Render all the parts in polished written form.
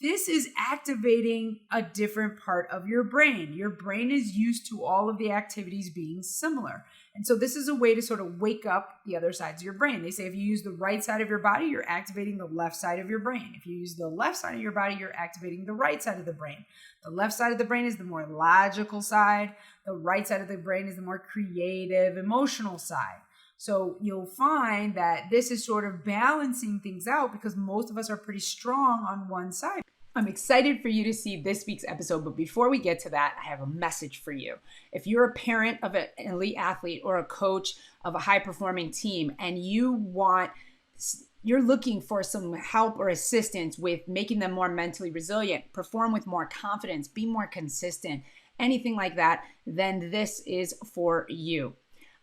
this is activating a different part of your brain. Your brain is used to all of the activities being similar. And so this is a way to sort of wake up the other sides of your brain. They say if you use the right side of your body, you're activating the left side of your brain. If you use the left side of your body, you're activating the right side of the brain. The left side of the brain is the more logical side. The right side of the brain is the more creative, emotional side. So you'll find that this is sort of balancing things out because most of us are pretty strong on one side. I'm excited for you to see this week's episode, but before we get to that, I have a message for you. If you're a parent of an elite athlete or a coach of a high-performing team and you're looking for some help or assistance with making them more mentally resilient, perform with more confidence, be more consistent, anything like that, then this is for you.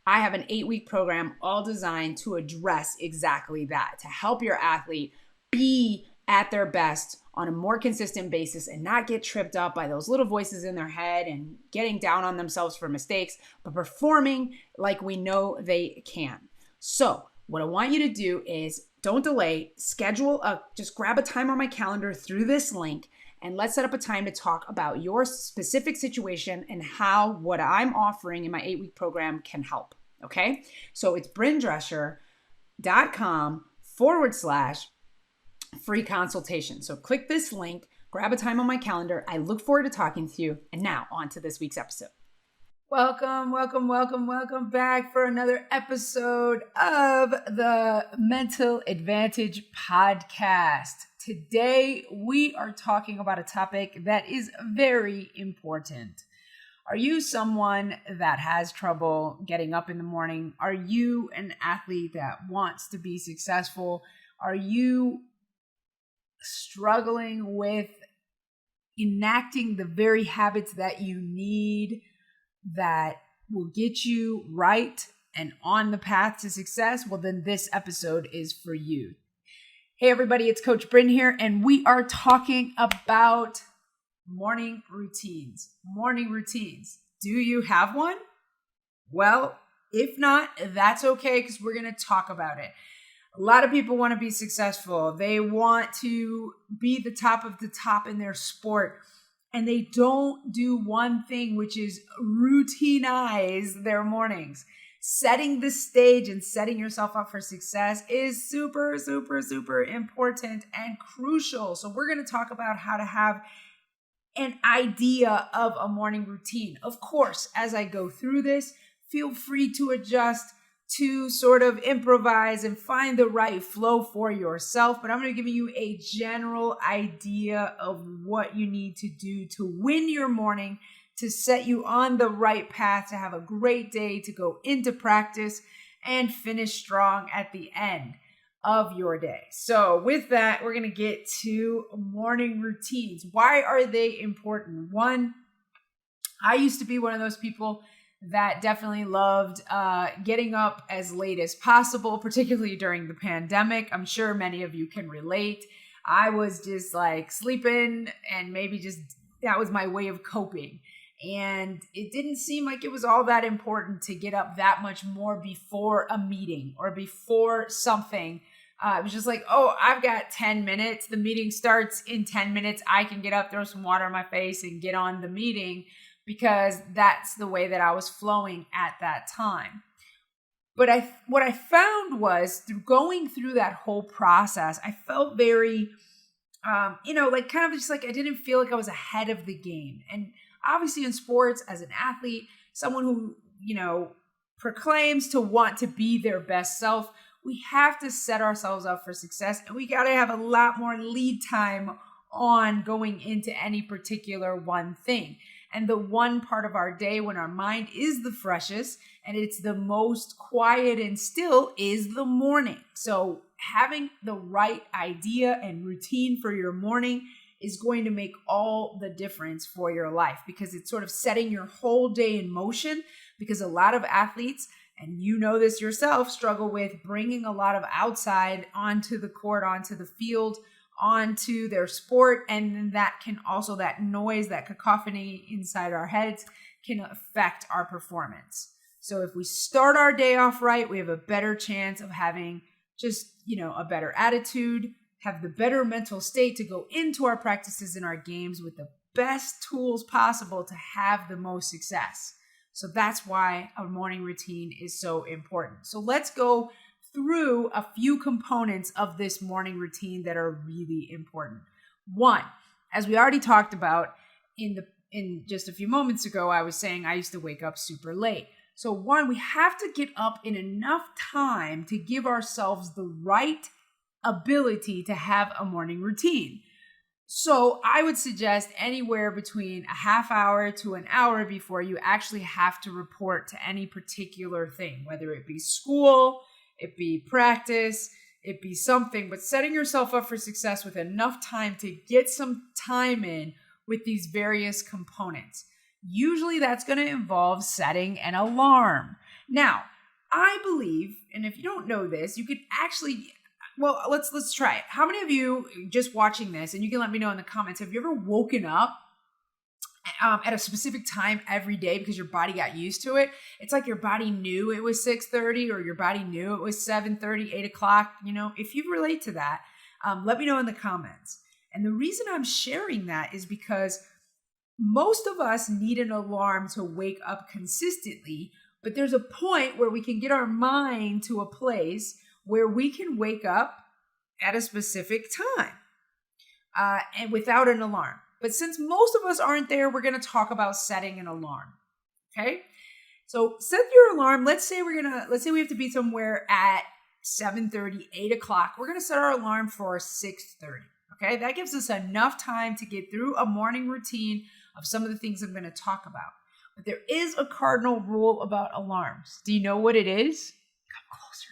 I have an 8-week program all designed to address exactly that, to help your athlete be at their best on a more consistent basis and not get tripped up by those little voices in their head and getting down on themselves for mistakes, but performing like we know they can. So what I want you to do is don't delay, just grab a time on my calendar through this link and let's set up a time to talk about your specific situation and how what I'm offering in my 8-week program can help. Okay. So it's bryndrescher.com/free consultation. So click this link, grab a time on my calendar. I look forward to talking to you. And now on to this week's episode. Welcome back for another episode of the Mental Advantage podcast. Today, we are talking about a topic that is very important. Are you someone that has trouble getting up in the morning? Are you an athlete that wants to be successful? Are you struggling with enacting the very habits that you need that will get you right and on the path to success? Well, then this episode is for you. Hey, everybody, it's Coach Bryn here, and we are talking about morning routines. Morning routines. Do you have one? Well, if not, that's okay because we're going to talk about it. A lot of people want to be successful. They want to be the top of the top in their sport, and they don't do one thing, which is routinize their mornings. Setting the stage and setting yourself up for success is super, super, super important and crucial. So we're going to talk about how to have an idea of a morning routine. Of course, as I go through this, feel free to adjust, to sort of improvise and find the right flow for yourself. But I'm going to give you a general idea of what you need to do to win your morning, to set you on the right path, to have a great day, to go into practice and finish strong at the end of your day. So with that, we're going to get to morning routines. Why are they important? One, I used to be one of those people that definitely loved getting up as late as possible, particularly during the pandemic. I'm sure many of you can relate. I was just like sleeping and maybe just that was my way of coping. And it didn't seem like it was all that important to get up that much more before a meeting or before something. It was just like, oh, I've got 10 minutes. The meeting starts in 10 minutes. I can get up, throw some water on my face and get on the meeting because that's the way that I was flowing at that time. But what I found was through going through that whole process, I felt very, like kind of just like I didn't feel like I was ahead of the game. And obviously in sports, as an athlete, someone who, proclaims to want to be their best self, we have to set ourselves up for success, and we got to have a lot more lead time on going into any particular one thing. And the one part of our day when our mind is the freshest and it's the most quiet and still is the morning. So having the right idea and routine for your morning is going to make all the difference for your life because it's sort of setting your whole day in motion, because a lot of athletes, and you know this yourself, struggle with bringing a lot of outside onto the court, onto the field, onto their sport. And then that can also, that noise, that cacophony inside our heads can affect our performance. So if we start our day off right, we have a better chance of having just, a better attitude, have the better mental state to go into our practices and our games with the best tools possible to have the most success. So that's why a morning routine is so important. So let's go through a few components of this morning routine that are really important. One, as we already talked about in just a few moments ago, I was saying I used to wake up super late. So one, we have to get up in enough time to give ourselves the right ability to have a morning routine. So I would suggest anywhere between a half hour to an hour before you actually have to report to any particular thing, whether it be school, it be practice, it be something, but setting yourself up for success with enough time to get some time in with these various components. Usually that's going to involve setting an alarm. Now, I believe, and if you don't know this, you could actually, well, let's try it. How many of you just watching this, and you can let me know in the comments, have you ever woken up at a specific time every day because your body got used to it? It's like your body knew it was 6:30 or your body knew it was 7:30, 8 o'clock. If you relate to that, let me know in the comments. And the reason I'm sharing that is because most of us need an alarm to wake up consistently, but there's a point where we can get our mind to a place where we can wake up at a specific time and without an alarm. But since most of us aren't there, we're going to talk about setting an alarm. Okay? So set your alarm. Let's say we have to be somewhere at 7:30, 8 o'clock. We're going to set our alarm for 6:30. Okay? That gives us enough time to get through a morning routine of some of the things I'm going to talk about. But there is a cardinal rule about alarms. Do you know what it is? Come closer.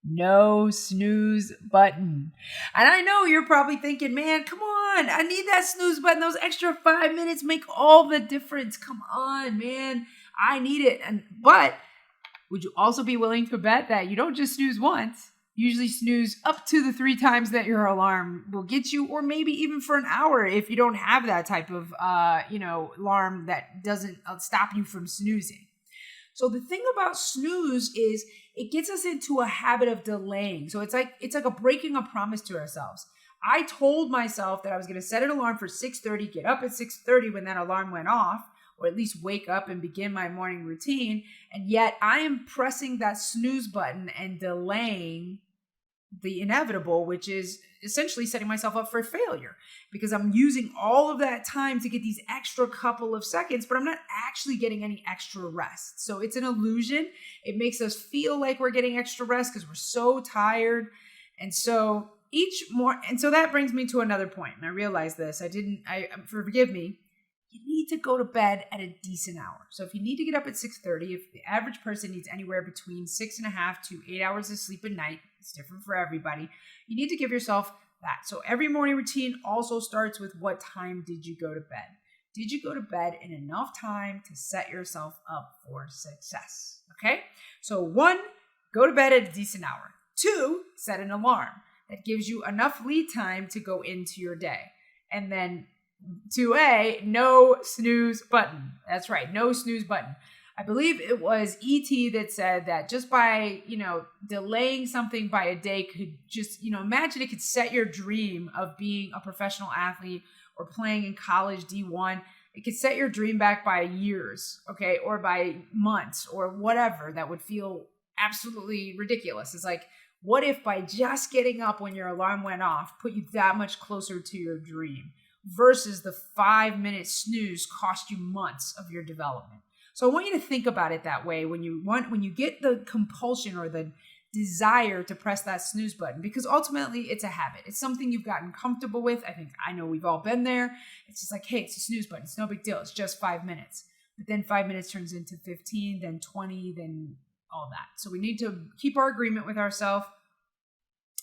No snooze button. And I know you're probably thinking, man, come on, I need that snooze button. Those extra 5 minutes make all the difference. Come on, man, I need it. But would you also be willing to bet that you don't just snooze once? You usually snooze up to the 3 times that your alarm will get you, or maybe even for an hour if you don't have that type of alarm that doesn't stop you from snoozing. So the thing about snooze is it gets us into a habit of delaying. So it's like a breaking a promise to ourselves. I told myself that I was going to set an alarm for 6:30, get up at 6:30 when that alarm went off, or at least wake up and begin my morning routine. And yet I am pressing that snooze button and delaying the inevitable, which is essentially setting myself up for failure because I'm using all of that time to get these extra couple of seconds, but I'm not actually getting any extra rest. So it's an illusion. It makes us feel like we're getting extra rest because we're so tired. And so that brings me to another point. And I realized this. Forgive me. You need to go to bed at a decent hour. So if you need to get up at 6:30, if the average person needs anywhere between 6.5 to 8 hours of sleep a night, it's different for everybody, you need to give yourself that. So every morning routine also starts with what time did you go to bed? Did you go to bed in enough time to set yourself up for success? Okay? So 1, go to bed at a decent hour. 2, set an alarm that gives you enough lead time to go into your day. And then 2A, no snooze button. That's right, no snooze button. I believe it was E.T. that said that just by, delaying something by a day could just, imagine it could set your dream of being a professional athlete or playing in college D1. It could set your dream back by years, okay, or by months or whatever. That would feel absolutely ridiculous. It's like, what if by just getting up when your alarm went off put you that much closer to your dream? Versus the 5-minute snooze cost you months of your development. So I want you to think about it that way when you get the compulsion or the desire to press that snooze button, because ultimately it's a habit. It's something you've gotten comfortable with. I know we've all been there. It's just like, hey, it's a snooze button. It's no big deal. It's just 5 minutes. But then 5 minutes turns into 15, then 20, then all that. So we need to keep our agreement with ourselves.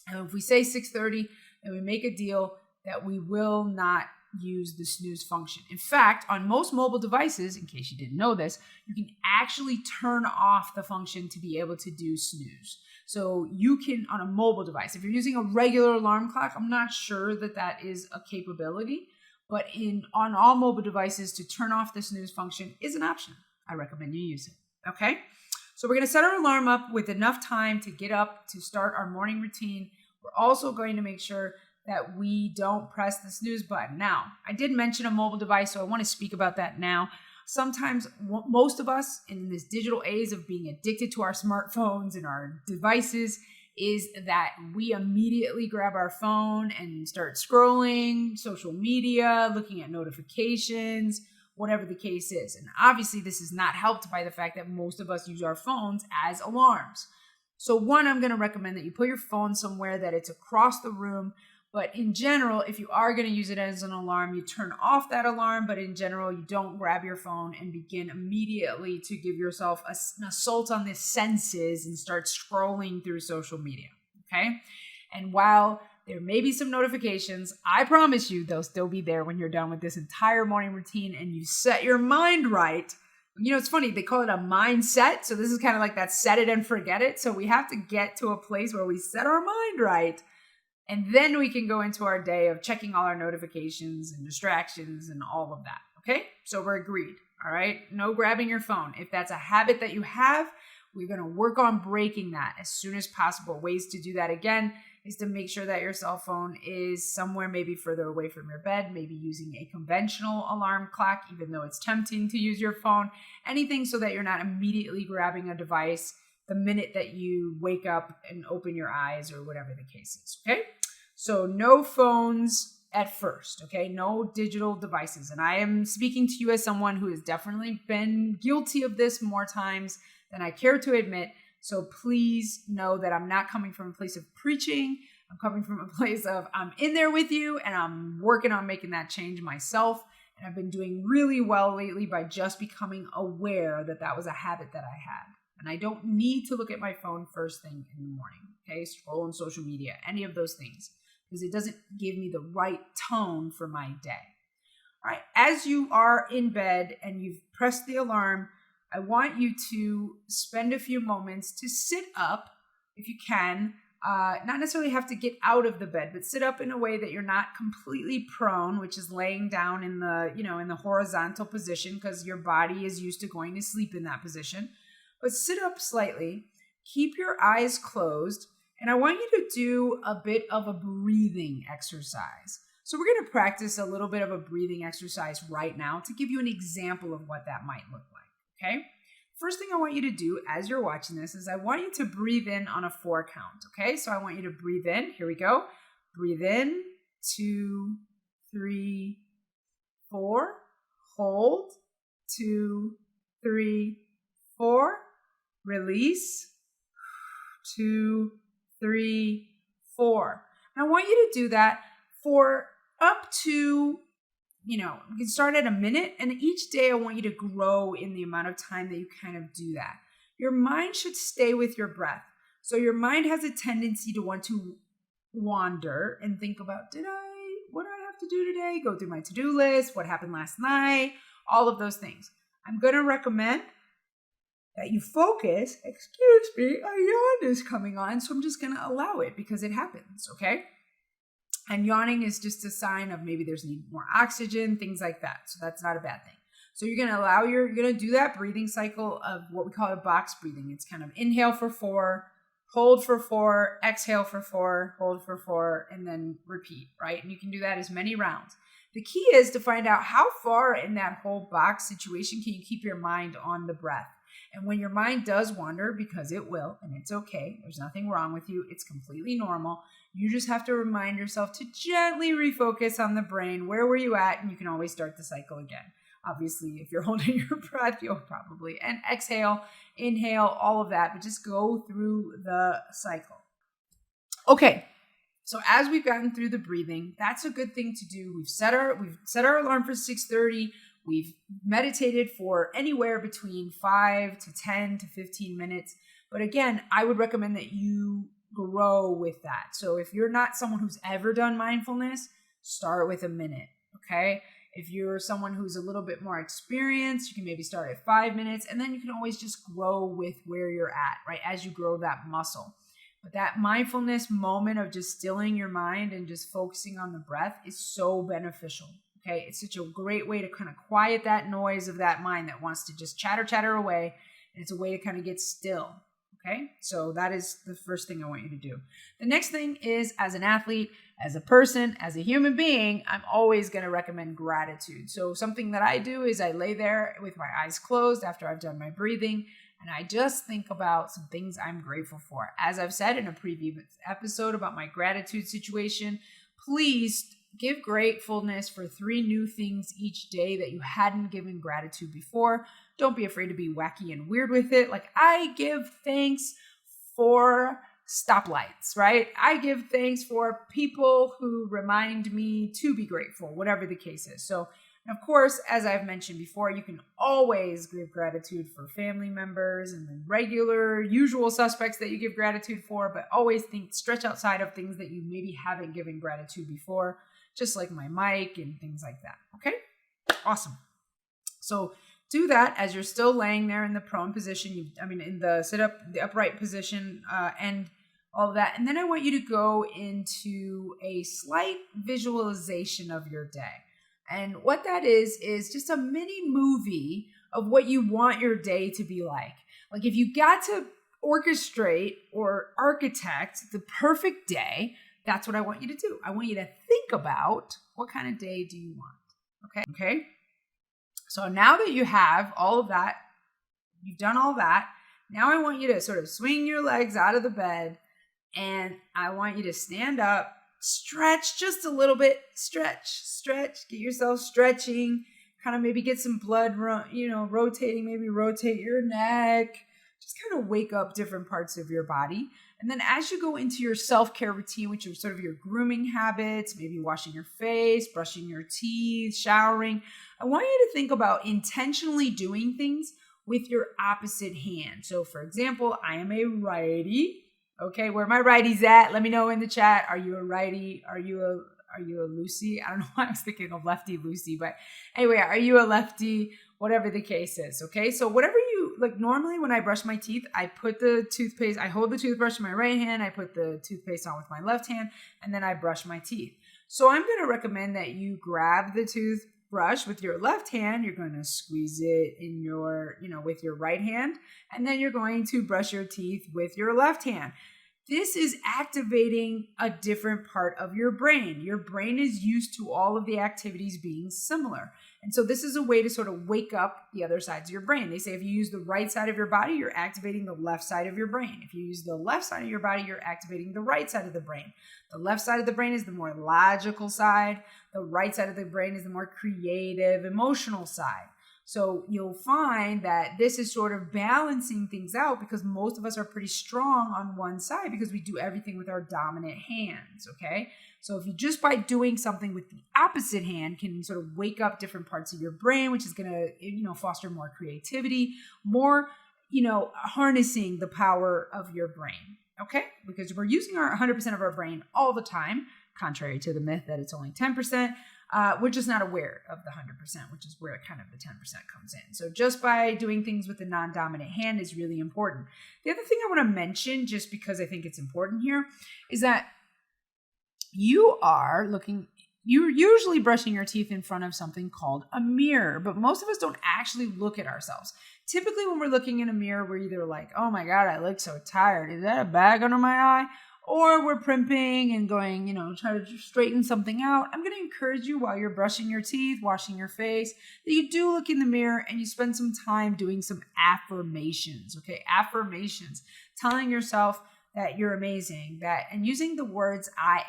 And if we say 6:30, then we make a deal that we will not use the snooze function. In fact, on most mobile devices, in case you didn't know this, you can actually turn off the function to be able to do snooze. So you can, on a mobile device, if you're using a regular alarm clock, I'm not sure that is a capability, but on all mobile devices, to turn off the snooze function is an option. I recommend you use it. Okay? So we're going to set our alarm up with enough time to get up to start our morning routine. We're also going to make sure that we don't press the snooze button. Now, I did mention a mobile device, so I want to speak about that now. Sometimes most of us in this digital age of being addicted to our smartphones and our devices is that we immediately grab our phone and start scrolling social media, looking at notifications, whatever the case is. And obviously this is not helped by the fact that most of us use our phones as alarms. So one, I'm going to recommend that you put your phone somewhere that it's across the room. But in general, if you are going to use it as an alarm, you turn off that alarm. But in general, you don't grab your phone and begin immediately to give yourself an assault on the senses and start scrolling through social media. Okay. And while there may be some notifications, I promise you they'll still be there when you're done with this entire morning routine and you set your mind right. You know, it's funny, they call it a mindset. So this is kind of like that set it and forget it. So we have to get to a place where we set our mind right. And then we can go into our day of checking all our notifications and distractions and all of that. Okay? So we're agreed. All right? No grabbing your phone. If that's a habit that you have, we're going to work on breaking that as soon as possible. Ways to do that, again, is to make sure that your cell phone is somewhere maybe further away from your bed, maybe using a conventional alarm clock, even though it's tempting to use your phone. Anything so that you're not immediately grabbing a device the minute that you wake up and open your eyes or whatever the case is. Okay? So no phones at first, okay? No digital devices. And I am speaking to you as someone who has definitely been guilty of this more times than I care to admit. So please know that I'm not coming from a place of preaching. I'm coming from a place of I'm in there with you and I'm working on making that change myself. And I've been doing really well lately by just becoming aware that that was a habit that I had. And I don't need to look at my phone first thing in the morning, okay? Scroll on social media, any of those things, because it doesn't give me the right tone for my day. All right, as you are in bed and you've pressed the alarm, I want you to spend a few moments to sit up if you can. Not necessarily have to get out of the bed, but sit up in a way that you're not completely prone, which is laying down in the horizontal position because your body is used to going to sleep in that position. But sit up slightly, keep your eyes closed, and I want you to do a bit of a breathing exercise. So we're going to practice a little bit of a breathing exercise right now to give you an example of what that might look like, okay? First thing I want you to do as you're watching this is I want you to breathe in on a 4 count, okay? So I want you to breathe in. Here we go. Breathe in, 2, 3, 4. Hold, 2, 3, 4. Release, 2, 3, 4. And I want you to do that for up to, we can start at a minute. And each day I want you to grow in the amount of time that you kind of do that. Your mind should stay with your breath. So your mind has a tendency to want to wander and think about, what do I have to do today? Go through my to-do list, what happened last night, all of those things. I'm going to recommend that you focus. Excuse me, a yawn is coming on, so I'm just going to allow it because it happens, okay? And yawning is just a sign of maybe there's need more oxygen, things like that. So that's not a bad thing. So you're going to do that breathing cycle of what we call a box breathing. It's kind of inhale for 4, hold for 4, exhale for 4, hold for 4, and then repeat, right? And you can do that as many rounds. The key is to find out how far in that whole box situation can you keep your mind on the breath. And when your mind does wander, because it will, and it's okay, there's nothing wrong with you, it's completely normal, you just have to remind yourself to gently refocus on the brain. Where were you at? And you can always start the cycle again. Obviously, if you're holding your breath, you'll probably, and exhale, inhale, all of that, but just go through the cycle. Okay, so as we've gotten through the breathing, that's a good thing to do. We've set our alarm for 6:30. We've meditated for anywhere between 5 to 10 to 15 minutes. But again, I would recommend that you grow with that. So if you're not someone who's ever done mindfulness, start with a minute, okay? If you're someone who's a little bit more experienced, you can maybe start at 5 minutes, and then you can always just grow with where you're at, right? As you grow that muscle. But that mindfulness moment of just stilling your mind and just focusing on the breath is so beneficial. Okay, it's such a great way to kind of quiet that noise of that mind that wants to just chatter away. And it's a way to kind of get still. Okay, so that is the first thing I want you to do. The next thing is, as an athlete, as a person, as a human being, I'm always going to recommend gratitude. So something that I do is I lay there with my eyes closed after I've done my breathing, and I just think about some things I'm grateful for. As I've said in a previous episode about my gratitude situation, please give gratefulness for 3 new things each day that you hadn't given gratitude before. Don't be afraid to be wacky and weird with it. Like, I give thanks for stoplights, right? I give thanks for people who remind me to be grateful, whatever the case is. So, and of course, as I've mentioned before, you can always give gratitude for family members and the regular, usual suspects that you give gratitude for, but always stretch outside of things that you maybe haven't given gratitude before, just like my mic and things like that. Okay? Awesome. So do that as you're still laying there in the prone position, in the sit-up, the upright position, and all of that. And then I want you to go into a slight visualization of your day. And what that is just a mini movie of what you want your day to be like. Like, if you got to orchestrate or architect the perfect day, that's what I want you to do. I want you to think about, what kind of day do you want? Okay. So now that you have all of that, you've done all that, now I want you to sort of swing your legs out of the bed, and I want you to stand up, stretch just a little bit, stretch, get yourself stretching, kind of maybe get some blood, rotating, maybe rotate your neck, just kind of wake up different parts of your body. And then as you go into your self-care routine, which are sort of your grooming habits, maybe washing your face, brushing your teeth, showering, I want you to think about intentionally doing things with your opposite hand. So for example, I am a righty. Okay, where my righties at? Let me know in the chat. Are you a righty? Are you a Lucy? I don't know why I was thinking of lefty Lucy, but anyway, are you a lefty? Whatever the case is. Okay, so whatever you like. Normally, when I brush my teeth, I hold the toothbrush in my right hand, I put the toothpaste on with my left hand, and then I brush my teeth. So I'm going to recommend that you grab the toothbrush with your left hand. You're going to squeeze it in with your right hand, and then you're going to brush your teeth with your left hand. This is activating a different part of your brain. Your brain is used to all of the activities being similar. And so this is a way to sort of wake up the other sides of your brain. They say if you use the right side of your body, you're activating the left side of your brain. If you use the left side of your body, you're activating the right side of the brain. The left side of the brain is the more logical side. The right side of the brain is the more creative, emotional side. So you'll find that this is sort of balancing things out, because most of us are pretty strong on one side because we do everything with our dominant hands, okay? So if you just by doing something with the opposite hand can sort of wake up different parts of your brain, which is going to, foster more creativity, more, harnessing the power of your brain, okay? Because we're using our 100% of our brain all the time, contrary to the myth that it's only 10%. We're just not aware of the 100%, which is where kind of the 10% comes in. So just by doing things with the non-dominant hand is really important. The other thing I want to mention, just because I think it's important here, is that you're usually brushing your teeth in front of something called a mirror, but most of us don't actually look at ourselves. Typically when we're looking in a mirror, we're either like, oh my God, I look so tired. Is that a bag under my eye? Or we're primping and going, try to straighten something out. I'm going to encourage you while you're brushing your teeth, washing your face, that you do look in the mirror and you spend some time doing some affirmations, okay? Affirmations, telling yourself that you're amazing, and using the words I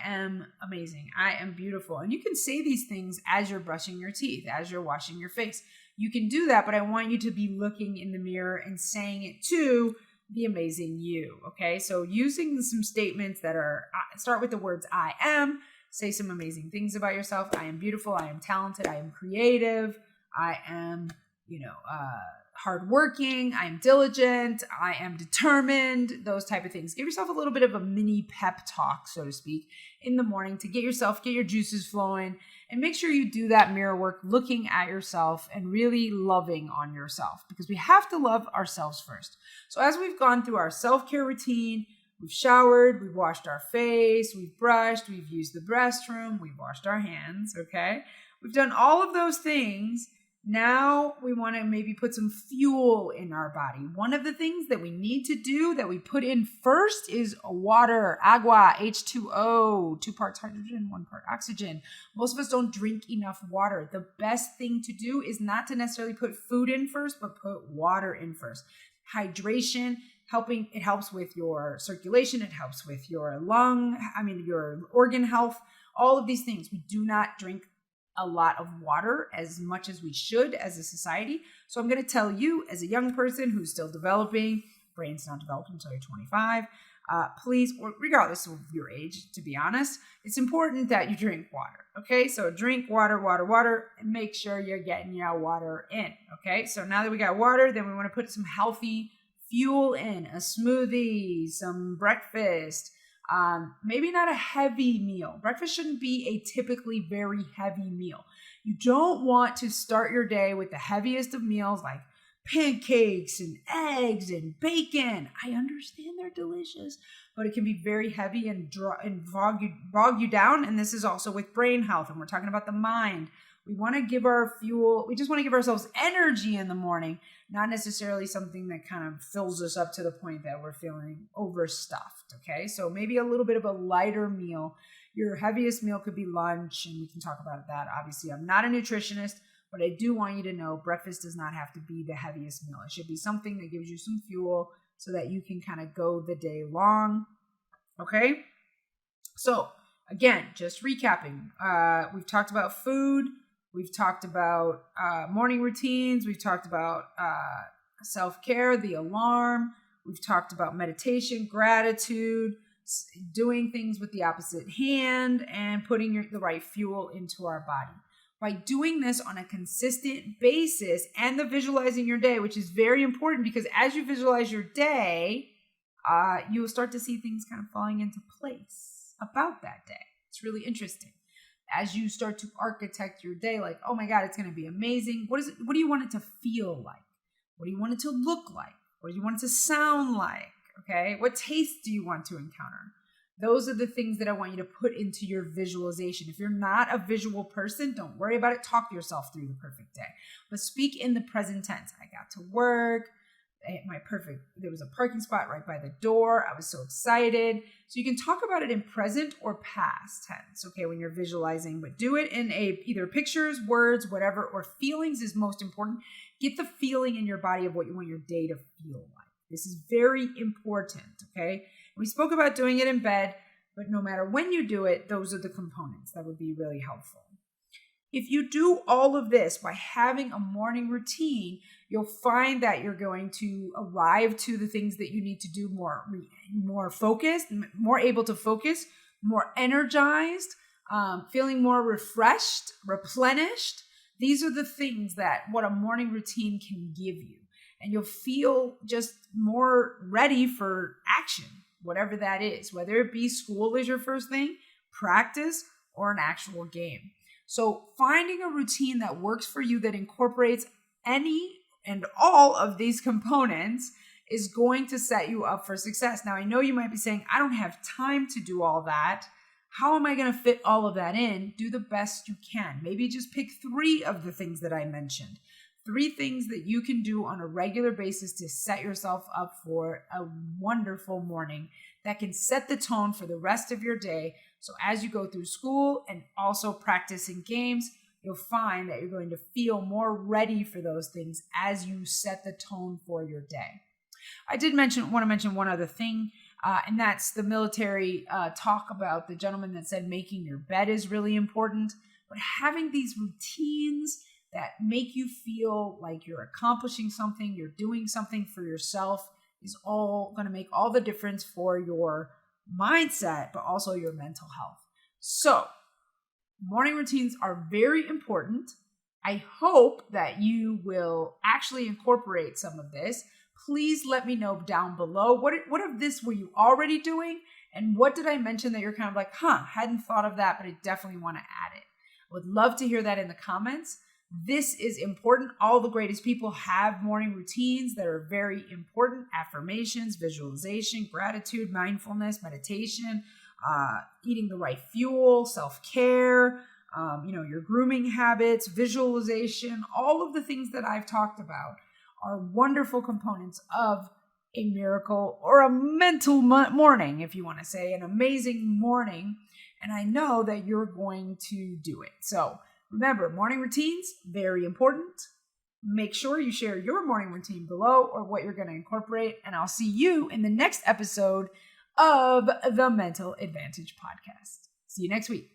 am amazing, I am beautiful. And you can say these things as you're brushing your teeth, as you're washing your face. You can do that, but I want you to be looking in the mirror and saying it to the amazing you, okay? So using some statements that start with the words I am, say some amazing things about yourself. I am beautiful, I am talented, I am creative, I am, hardworking, I am diligent, I am determined, those type of things. Give yourself a little bit of a mini pep talk, so to speak, in the morning to get your juices flowing, and make sure you do that mirror work looking at yourself and really loving on yourself, because we have to love ourselves first. So as we've gone through our self-care routine, we've showered, we've washed our face, we've brushed, we've used the restroom, we've washed our hands, okay? We've done all of those things. Now we want to maybe put some fuel in our body. One of the things that we need to do that we put in first is water, agua, H2O, 2 parts hydrogen, 1 part oxygen. Most of us don't drink enough water. The best thing to do is not to necessarily put food in first, but put water in first. Hydration, it helps with your circulation. It helps with your your organ health, all of these things. We do not drink a lot of water as much as we should as a society. So I'm going to tell you, as a young person who's still developing, brain's not developed until you're 25, please, or regardless of your age, to be honest, it's important that you drink water. Okay, so drink water, and make sure you're getting your water in. Okay, so now that we got water, then we want to put some healthy fuel in, a smoothie, some breakfast. Maybe not a heavy meal. Breakfast shouldn't be a typically very heavy meal. You don't want to start your day with the heaviest of meals like pancakes and eggs and bacon. I understand they're delicious, but it can be very heavy and bog you down. And this is also with brain health, and we're talking about the mind. We want to give we just want to give ourselves energy in the morning, not necessarily something that kind of fills us up to the point that we're feeling overstuffed, okay? So maybe a little bit of a lighter meal. Your heaviest meal could be lunch, and we can talk about that. Obviously, I'm not a nutritionist, but I do want you to know breakfast does not have to be the heaviest meal. It should be something that gives you some fuel so that you can kind of go the day long, okay? So again, just recapping, we've talked about food. We've talked about morning routines. We've talked about self-care, the alarm. We've talked about meditation, gratitude, doing things with the opposite hand, and putting the right fuel into our body. By doing this on a consistent basis and the visualizing your day, which is very important because as you visualize your day, you will start to see things kind of falling into place about that day. It's really interesting. As you start to architect your day, like, oh my God, it's going to be amazing. What do you want it to feel like? What do you want it to look like? What do you want it to sound like? Okay. What taste do you want to encounter? Those are the things that I want you to put into your visualization. If you're not a visual person, don't worry about it. Talk yourself through the perfect day, but speak in the present tense. I got to work. There was a parking spot right by the door. I was so excited. So you can talk about it in present or past tense, okay, when you're visualizing, but do it in either pictures, words, whatever, or feelings is most important. Get the feeling in your body of what you want your day to feel like. This is very important, okay? We spoke about doing it in bed, but no matter when you do it, those are the components that would be really helpful. If you do all of this by having a morning routine, you'll find that you're going to arrive to the things that you need to do more focused, more able to focus, more energized, feeling more refreshed, replenished. These are the things that what a morning routine can give you. And you'll feel just more ready for action, whatever that is, whether it be school is your first thing, practice, or an actual game. So finding a routine that works for you that incorporates any and all of these components is going to set you up for success. Now, I know you might be saying, I don't have time to do all that. How am I going to fit all of that in? Do the best you can. Maybe just pick 3 of the things that I mentioned. 3 things that you can do on a regular basis to set yourself up for a wonderful morning that can set the tone for the rest of your day. So as you go through school and also practicing games, you'll find that you're going to feel more ready for those things as you set the tone for your day. I want to mention one other thing, and that's the military talk about the gentleman that said making your bed is really important. But having these routines that make you feel like you're accomplishing something, you're doing something for yourself, is all going to make all the difference for your mindset, but also your mental health. So morning routines are very important. I hope that you will actually incorporate some of this. Please let me know down below. What of this were you already doing? And what did I mention that you're kind of like, hadn't thought of that, but I definitely want to add it. I would love to hear that in the comments. This is important. All the greatest people have morning routines that are very important. Affirmations, visualization, gratitude, mindfulness, meditation, eating the right fuel, self-care, your grooming habits, visualization, all of the things that I've talked about are wonderful components of a miracle or a mental morning, if you want to say, an amazing morning. And I know that you're going to do it. So remember, morning routines, very important. Make sure you share your morning routine below or what you're going to incorporate. And I'll see you in the next episode of the Mental Advantage Podcast. See you next week.